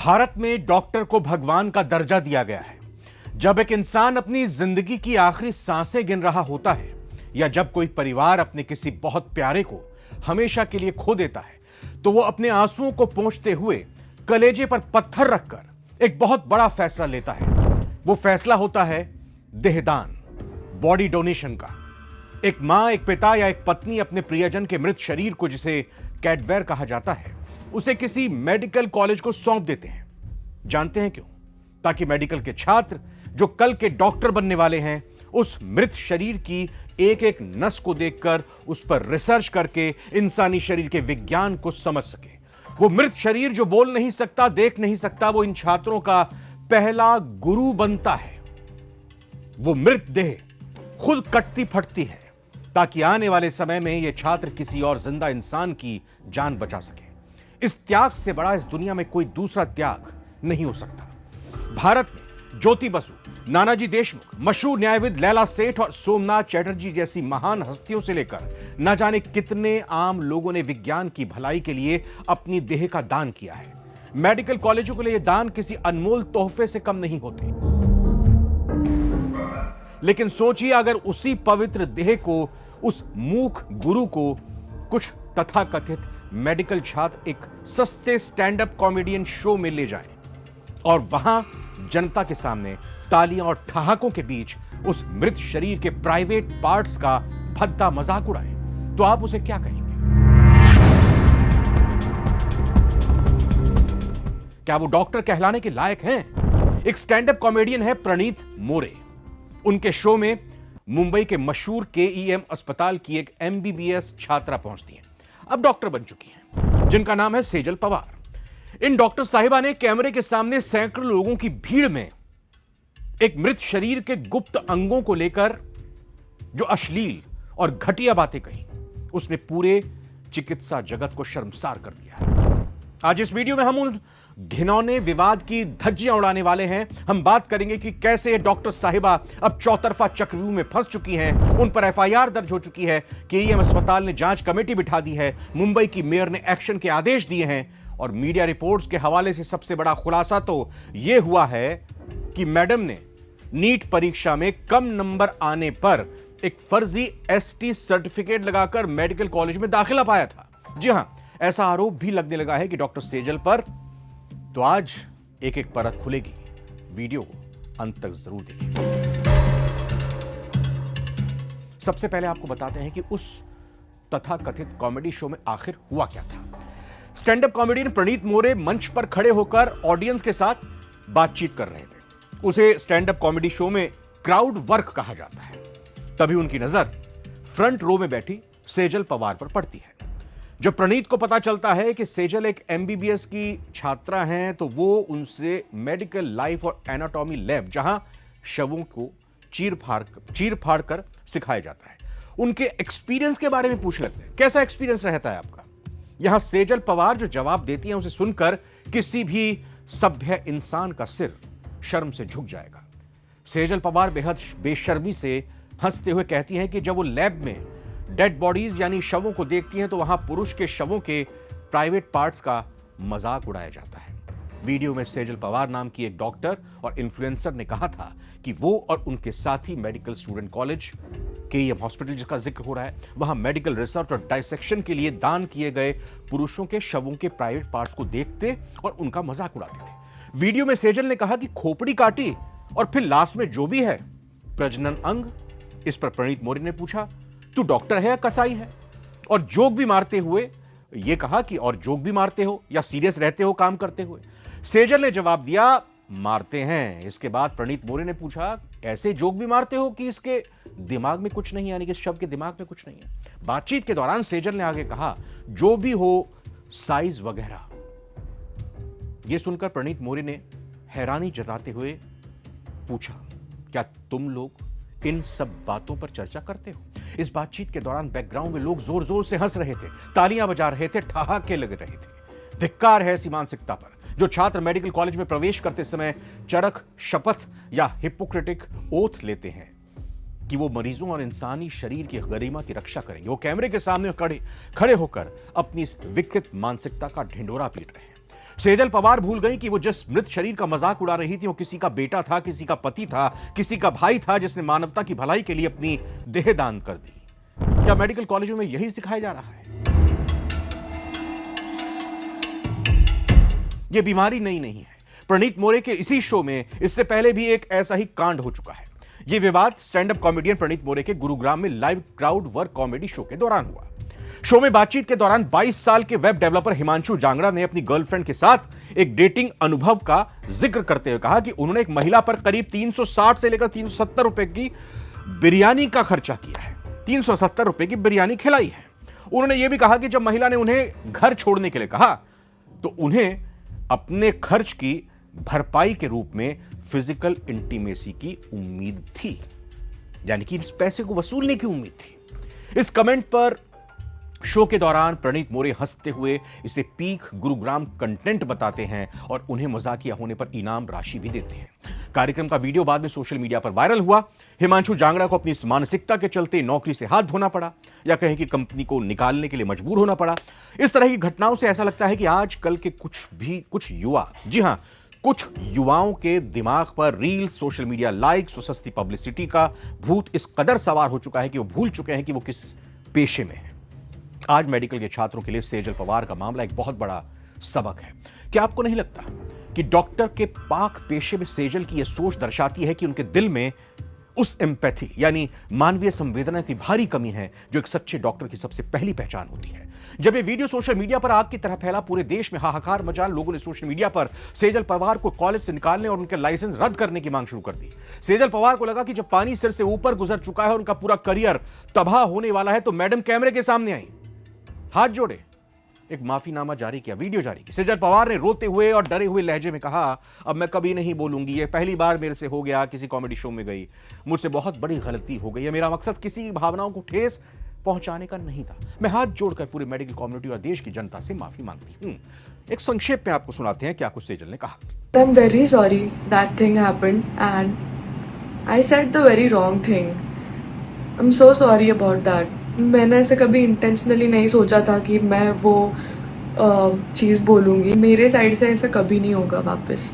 भारत में डॉक्टर को भगवान का दर्जा दिया गया है। जब एक इंसान अपनी जिंदगी की आखिरी सांसें गिन रहा होता है या जब कोई परिवार अपने किसी बहुत प्यारे को हमेशा के लिए खो देता है, तो वो अपने आंसुओं को पोंछते हुए कलेजे पर पत्थर रखकर एक बहुत बड़ा फैसला लेता है। वो फैसला होता है देहदान, बॉडी डोनेशन का। एक मां, एक पिता या एक पत्नी अपने प्रियजन के मृत शरीर को, जिसे कैडवर कहा जाता है, उसे किसी मेडिकल कॉलेज को सौंप देते हैं। जानते हैं क्यों? ताकि मेडिकल के छात्र जो कल के डॉक्टर बनने वाले हैं, उस मृत शरीर की एक एक नस को देखकर उस पर रिसर्च करके इंसानी शरीर के विज्ञान को समझ सके। वो मृत शरीर जो बोल नहीं सकता, देख नहीं सकता, वो इन छात्रों का पहला गुरु बनता है। वो मृत देह खुद कटती फटती है ताकि आने वाले समय में ये छात्र किसी और जिंदा इंसान की जान बचा सके। इस त्याग से बड़ा इस दुनिया में कोई दूसरा त्याग नहीं हो सकता। भारत में ज्योति बसु, नानाजी देशमुख, मशहूर न्यायविद लैला सेठ और सोमनाथ चैटर्जी जैसी महान हस्तियों से लेकर न जाने कितने आम लोगों ने विज्ञान की भलाई के लिए अपनी देह का दान किया है। मेडिकल कॉलेजों के लिए यह दान किसी अनमोल तोहफे से कम नहीं होते। लेकिन सोचिए, अगर उसी पवित्र देह को, उस मूक गुरु को कुछ तथाकथित मेडिकल छात्र एक सस्ते स्टैंड अप कॉमेडियन शो में ले जाएं और वहां जनता के सामने तालियां और ठहाकों के बीच उस मृत शरीर के प्राइवेट पार्ट्स का भद्दा मजाक उड़ाएं, तो आप उसे क्या कहेंगे? क्या वो डॉक्टर कहलाने के लायक हैं? एक स्टैंड अप कॉमेडियन है प्रणीत मोरे। उनके शो में मुंबई के मशहूर केईएम अस्पताल की एक एमबीबीएस छात्रा पहुंचती है, अब डॉक्टर बन चुकी हैं, जिनका नाम है सेजल पवार। इन डॉक्टर साहिबा ने कैमरे के सामने सैकड़ों लोगों की भीड़ में एक मृत शरीर के गुप्त अंगों को लेकर जो अश्लील और घटिया बातें कही, उसने पूरे चिकित्सा जगत को शर्मसार कर दिया है। आज इस वीडियो में हम उन घिनौने विवाद की धज्जियां उड़ाने वाले हैं। हम बात करेंगे कि कैसे डॉक्टर साहिबा अब चौतरफा चक्रव्यूह में फंस चुकी हैं, उन पर एफआईआर दर्ज हो चुकी है, केईएम अस्पताल ने जांच कमेटी बिठा दी है, मुंबई की मेयर ने एक्शन के आदेश दिए हैं, और मीडिया रिपोर्ट्स के हवाले से सबसे बड़ा खुलासा तो यह हुआ है कि मैडम ने नीट परीक्षा में कम नंबर आने पर एक फर्जी एसटी सर्टिफिकेट लगाकर मेडिकल कॉलेज में दाखिला पाया था। जी हां, ऐसा आरोप भी लगने लगा है कि डॉक्टर सेजल पर। तो आज एक एक परत खुलेगी। वीडियो को अंत तक जरूर देखिए। सबसे पहले आपको बताते हैं कि उस तथाकथित कॉमेडी शो में आखिर हुआ क्या था। स्टैंड अप कॉमेडियन प्रणीत मोरे मंच पर खड़े होकर ऑडियंस के साथ बातचीत कर रहे थे। उसे स्टैंड अप कॉमेडी शो में क्राउड वर्क कहा जाता है। तभी उनकी नजर फ्रंट रो में बैठी सेजल पवार पर पड़ती है। जब प्रणीत को पता चलता है कि सेजल एक एमबीबीएस की छात्रा हैं, तो वो उनसे मेडिकल लाइफ और एनाटॉमी लैब, जहां शवों को चीर फाड़ कर सिखाया जाता है, उनके एक्सपीरियंस के बारे में पूछ लेते हैं। कैसा एक्सपीरियंस रहता है आपका? यहां सेजल पवार जो जवाब देती हैं, उसे सुनकर किसी भी सभ्य इंसान का सिर शर्म से झुक जाएगा। सेजल पवार बेहद बेशर्मी से हंसते हुए कहती हैं कि जब वो लैब में डेड बॉडीज यानी शवों को देखती हैं, तो वहां पुरुष के शवों के प्राइवेट पार्ट्स का मजाक उड़ाया जाता है। वीडियो में सेजल पवार नाम की एक डॉक्टर और इन्फ्लुएंसर ने कहा था कि वो और उनके साथी medical student college KEM hospital, जिसका जिक्र हो रहा है, वहां मेडिकल रिसर्च और डाइसेक्शन के लिए दान किए गए पुरुषों के शवों के प्राइवेट पार्ट्स को देखते और उनका मजाक उड़ाते थे। वीडियो में सेजल ने कहा कि खोपड़ी काटी और फिर लास्ट में जो भी है प्रजनन अंग। इस पर प्रणीत मोरे ने पूछा, तू डॉक्टर है या कसाई है? और जोक भी मारते हुए यह कहा कि और जोक भी मारते हो या सीरियस रहते हो काम करते हुए? सेजल ने जवाब दिया, मारते हैं। इसके बाद प्रणीत मोरे ने पूछा, ऐसे जोक भी मारते हो कि इसके दिमाग में कुछ नहीं, यानी कि शव के दिमाग में कुछ नहीं है? बातचीत के दौरान सेजल ने आगे कहा, जो भी हो, साइज वगैरह। यह सुनकर प्रणीत मोरे ने हैरानी जताते हुए पूछा, क्या तुम लोग इन सब बातों पर चर्चा करते हो? इस बातचीत के दौरान बैकग्राउंड में लोग जोर जोर से हंस रहे थे, तालियां बजा रहे थे, ठहाके लग रहे थे। धिक्कार है ऐसी मानसिकता पर जो छात्र मेडिकल कॉलेज में प्रवेश करते समय चरक शपथ या हिपोक्रेटिक ओथ लेते हैं कि वो मरीजों और इंसानी शरीर की गरिमा की रक्षा करेंगे। वो कैमरे के सामने खड़े होकर अपनी इस विकृत मानसिकता का ढिंढोरा पीट रहे हैं। सेजल पवार भूल गई कि वो जिस मृत शरीर का मजाक उड़ा रही थी वो किसी का बेटा था, किसी का पति था, किसी का भाई था जिसने मानवता की भलाई के लिए अपनी देह दान कर दी। क्या मेडिकल कॉलेजों में यही सिखाया जा रहा है? यह बीमारी नई नहीं है। प्रणीत मोरे के इसी शो में इससे पहले भी एक ऐसा ही कांड हो चुका है। यह विवाद स्टैंड अप कॉमेडियन प्रणीत मोरे के गुरुग्राम में live crowd work comedy show के दौरान हुआ। शो में बातचीत के दौरान 22 साल के वेब डेवलपर हिमांशु जांगड़ा ने अपनी गर्लफ्रेंड के साथ एक डेटिंग अनुभव का जिक्र करते हुए कहा कि उन्होंने एक महिला पर करीब 360 से लेकर 370 रुपए की बिरयानी का खर्चा किया है। 370 रुपए की बिरयानी खिलाई है। उन्होंने यह भी कहा कि जब महिला ने उन्हें घर छोड़ने के लिए कहा तो उन्हें अपने खर्च की भरपाई के रूप में फिजिकल इंटीमेसी की उम्मीद थी, यानी कि इस पैसे को वसूलने की उम्मीद थी। इस कमेंट पर शो के दौरान प्रणीत मोरे हंसते हुए इसे पीक गुरुग्राम कंटेंट बताते हैं और उन्हें मजाकिया होने पर इनाम राशि भी देते हैं। कार्यक्रम का वीडियो बाद में सोशल मीडिया पर वायरल हुआ। हिमांशु जांगड़ा को अपनी इस मानसिकता के चलते नौकरी से हाथ धोना पड़ा या कहें कि कंपनी को निकालने के लिए मजबूर होना पड़ा। इस तरह की घटनाओं से ऐसा लगता है कि आजकल के कुछ युवा, जी हां, कुछ युवाओं के दिमाग पर रील्स, सोशल मीडिया लाइक्स और सस्ती पब्लिसिटी का भूत इस कदर सवार हो चुका है कि वो भूल चुके हैं कि वो किस पेशे में है। आज मेडिकल के छात्रों के लिए सेजल पवार का मामला एक बहुत बड़ा सबक है। क्या आपको नहीं लगता कि डॉक्टर के पाक पेशे में सेजल की यह सोच दर्शाती है कि उनके दिल में उस एम्पैथी यानी मानवीय संवेदना की भारी कमी है जो एक सच्चे डॉक्टर की सबसे पहली पहचान होती है। जब ये वीडियो सोशल मीडिया पर आग की तरह फैला, पूरे देश में हाहाकार मचा, लोगों ने सोशल मीडिया पर सेजल पवार को कॉलेज से निकालने और उनके लाइसेंस रद्द करने की मांग शुरू कर दी। सेजल पवार को लगा कि जब पानी सिर से ऊपर गुजर चुका है और उनका पूरा करियर तबाह होने वाला है तो मैडम कैमरे के सामने आई, हाथ जोड़े, एक माफीनामा जारी किया, वीडियो जारी की। सेजल पवार ने रोते हुए और डरे हुए लहजे में कहा, अब मैं कभी नहीं बोलूंगी, ये पहली बार मेरे से हो गया, किसी कॉमेडी शो में गई, मुझसे बहुत बड़ी गलती हो गई है, मेरा मकसद किसी की भावनाओं को ठेस पहुंचाने का नहीं था, मैं हाथ जोड़कर पूरी मेडिकल कम्युनिटी और देश की जनता से माफी मांगती हूं। एक संक्षेप में आपको सुनाते हैं क्या कुछ सेजल ने कहा। I am very sorry that thing happened and I said the very wrong thing. I am so sorry about that. मैंने ऐसे कभी इंटेंशनली नहीं सोचा था कि मैं वो चीज़ बोलूँगी। मेरे साइड से ऐसा कभी नहीं होगा वापस।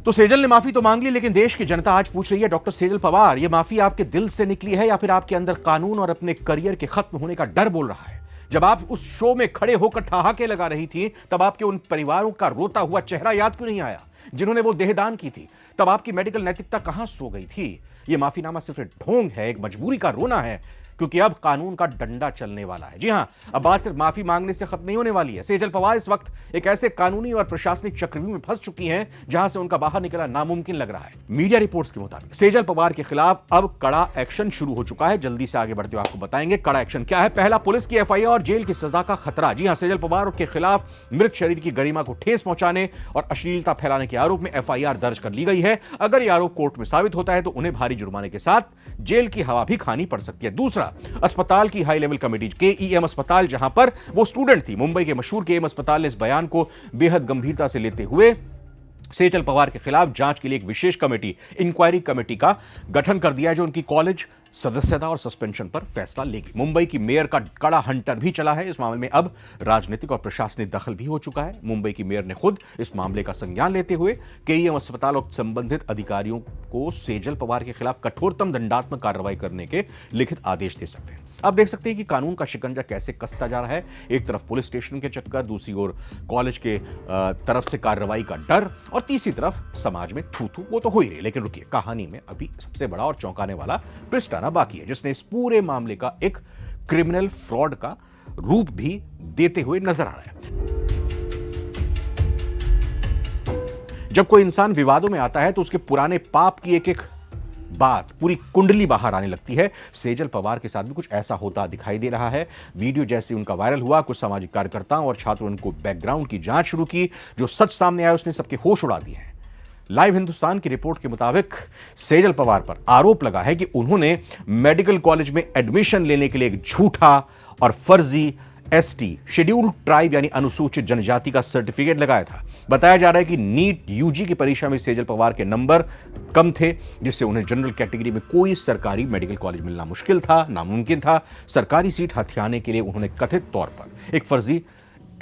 तो सेजल ने माफी तो मांग ली, लेकिन देश की जनता आज पूछ रही है, डॉक्टर सेजल पवार, ये माफी आपके दिल से निकली है या फिर आपके अंदर कानून और अपने करियर के खत्म होने का डर बोल रहा है? जब आप उस शो में खड़े होकर ठहाके लगा रही थी तब आपके उन परिवारों का रोता हुआ चेहरा याद क्यों नहीं आया जिन्होंने वो देहदान की थी? तब आपकी मेडिकल नैतिकता कहां सो गई थी? ये माफीनामा सिर्फ ढोंग है, एक मजबूरी का रोना है, क्योंकि अब कानून का डंडा चलने वाला है। जी हां, अब बात सिर्फ माफी मांगने से खत्म नहीं होने वाली है। सेजल पवार इस वक्त एक ऐसे कानूनी और प्रशासनिक चक्रव्यूह में फंस चुकी हैं जहां से उनका बाहर निकलना नामुमकिन लग रहा है। मीडिया रिपोर्ट्स के मुताबिक सेजल पवार के खिलाफ अब कड़ा एक्शन शुरू हो चुका है। जल्दी से आगे बढ़ते हुए आपको बताएंगे कड़ा एक्शन क्या है। पहला, पुलिस की एफआईआर और जेल की सजा का खतरा। जी हां, सेजल पवार के खिलाफ मृत शरीर की गरिमा को ठेस पहुंचाने और अश्लीलता फैलाने के आरोप में एफआईआर दर्ज कर ली गई है। अगर यह आरोप कोर्ट में साबित होता है तो उन्हें भारी जुर्माने के साथ जेल की हवा भी खानी पड़ सकती है। दूसरा, अस्पताल की हाई लेवल कमेटी केईएम अस्पताल, जहां पर वो स्टूडेंट थी, मुंबई के मशहूर केईएम अस्पताल ने इस बयान को बेहद गंभीरता से लेते हुए सेजल पवार के खिलाफ जांच के लिए एक विशेष कमेटी, इंक्वायरी कमेटी का गठन कर दिया है जो उनकी कॉलेज सदस्यता और सस्पेंशन पर फैसला लेगी। मुंबई की मेयर का कड़ा हंटर भी चला है। इस मामले में अब राजनीतिक और प्रशासनिक दखल भी हो चुका है। मुंबई की मेयर ने खुद इस मामले का संज्ञान लेते हुए केईएम अस्पताल और संबंधित अधिकारियों को सेजल पवार के खिलाफ कठोरतम दंडात्मक कार्रवाई करने के लिखित आदेश दे सकते हैं। आप देख सकते हैं कि कानून का शिकंजा कैसे कसता जा रहा है। एक तरफ पुलिस स्टेशन के चक्कर, दूसरी ओर कॉलेज के तरफ से कार्रवाई का डर और तीसरी तरफ समाज में थू थू। वो तो हो ही रही, लेकिन रुकिए, कहानी में अभी सबसे बड़ा और चौंकाने वाला ट्विस्ट आना बाकी है, जिसने इस पूरे मामले का एक क्रिमिनल फ्रॉड का रूप भी देते हुए नजर आ रहा है। जब कोई इंसान विवादों में आता है तो उसके पुराने पाप की एक एक बात, पूरी कुंडली बाहर आने लगती है। सेजल पवार के साथ भी कुछ ऐसा होता दिखाई दे रहा है। वीडियो जैसे उनका वायरल हुआ, कुछ सामाजिक कार्यकर्ताओं और छात्रों ने उनको बैकग्राउंड की जांच शुरू की। जो सच सामने आया उसने सबके होश उड़ा दिए हैं। लाइव हिंदुस्तान की रिपोर्ट के मुताबिक सेजल पवार पर आरोप लगा है कि उन्होंने मेडिकल कॉलेज में एडमिशन लेने के लिए एक झूठा और फर्जी एसटी, शेड्यूल्ड ट्राइब यानी अनुसूचित जनजाति का सर्टिफिकेट लगाया था। बताया जा रहा है कि नीट यूजी की परीक्षा में सेजल पवार के नंबर कम थे, जिससे उन्हें जनरल कैटेगरी में कोई सरकारी मेडिकल कॉलेज मिलना मुश्किल था, नामुमकिन था। सरकारी सीट हथियाने के लिए उन्होंने कथित तौर पर एक फर्जी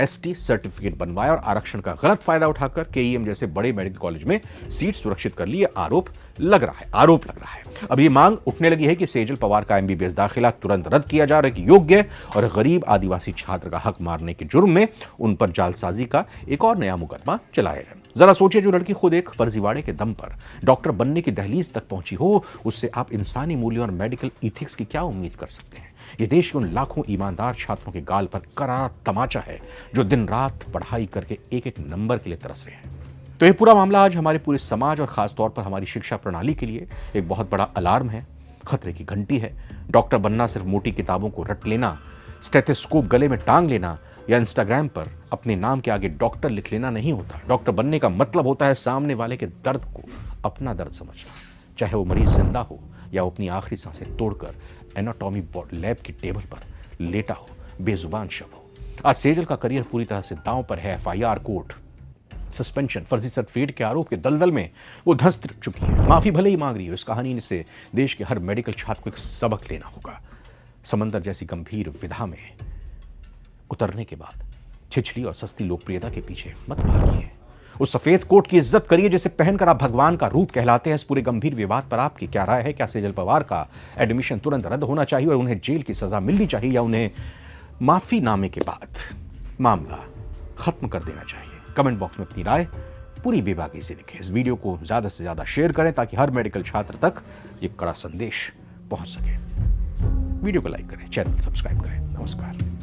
एसटी सर्टिफिकेट बनवाया और आरक्षण का गलत फायदा उठाकर केईएम जैसे बड़े मेडिकल कॉलेज में सीट सुरक्षित कर ली। आरोप लग रहा है। अब ये मांग उठने लगी है कि सेजल पवार का एमबीबीएस दाखिला तुरंत रद्द किया जा रहा है। योग्य और गरीब आदिवासी छात्र का हक मारने के जुर्म में उन पर जालसाजी का एक और नया मुकदमा चलाया है। जरा सोचिए, जो लड़की खुद एक फर्जीवाड़े के दम पर डॉक्टर बनने की दहलीज तक पहुंची हो, उससे आप इंसानी मूल्यों और मेडिकल इथिक्स की क्या उम्मीद कर सकते हैं। ये देश के उन लाखों ईमानदार छात्रों के गाल पर करारा तमाचा है जो दिन रात पढ़ाई करके एक एक नंबर के लिए तरस रहे हैं। तो ये पूरा मामला आज हमारे पूरे समाज और खासतौर पर हमारी शिक्षा प्रणाली के लिए एक बहुत बड़ा अलार्म है, खतरे की घंटी है। डॉक्टर बनना सिर्फ मोटी किताबों को रट लेना, स्टेथोस्कोप गले में टांग लेना या इंस्टाग्राम पर अपने नाम के आगे डॉक्टर लिख लेना नहीं होता। डॉक्टर बनने का मतलब होता है सामने वाले के दर्द को अपना दर्द समझना, चाहे वो मरीज जिंदा हो या वो अपनी आखिरी सांसें तोड़कर एनाटॉमी लैब की टेबल पर लेटा हो, बेजुबान शव हो। आज सेजल का करियर पूरी तरह से दांव पर है। एफआईआर, कोर्ट, सस्पेंशन, फर्जी सर्टिफिकेट के आरोप के दलदल में वो धंस चुकी है। माफी भले ही मांग रही हो। इस कहानी से देश के हर मेडिकल छात्र को एक सबक लेना होगा। समंदर जैसी गंभीर विधा में उतरने के बाद छिछली और सस्ती लोकप्रियता के पीछे मत भागिए। उस सफेद कोट की इज्जत करिए जिसे पहनकर आप भगवान का रूप कहलाते हैं। इस पूरे गंभीर विवाद पर आपकी क्या राय है? क्या सेजल पवार का एडमिशन तुरंत रद्द होना चाहिए और उन्हें जेल की सजा मिलनी चाहिए, या उन्हें माफीनामे के बाद मामला खत्म कर देना चाहिए? कमेंट बॉक्स में अपनी राय पूरी बेबाकी से लिखें। इस वीडियो को ज्यादा से ज्यादा शेयर करें ताकि हर मेडिकल छात्र तक ये कड़ा संदेश पहुंच सके। वीडियो को लाइक करें, चैनल सब्सक्राइब करें। नमस्कार।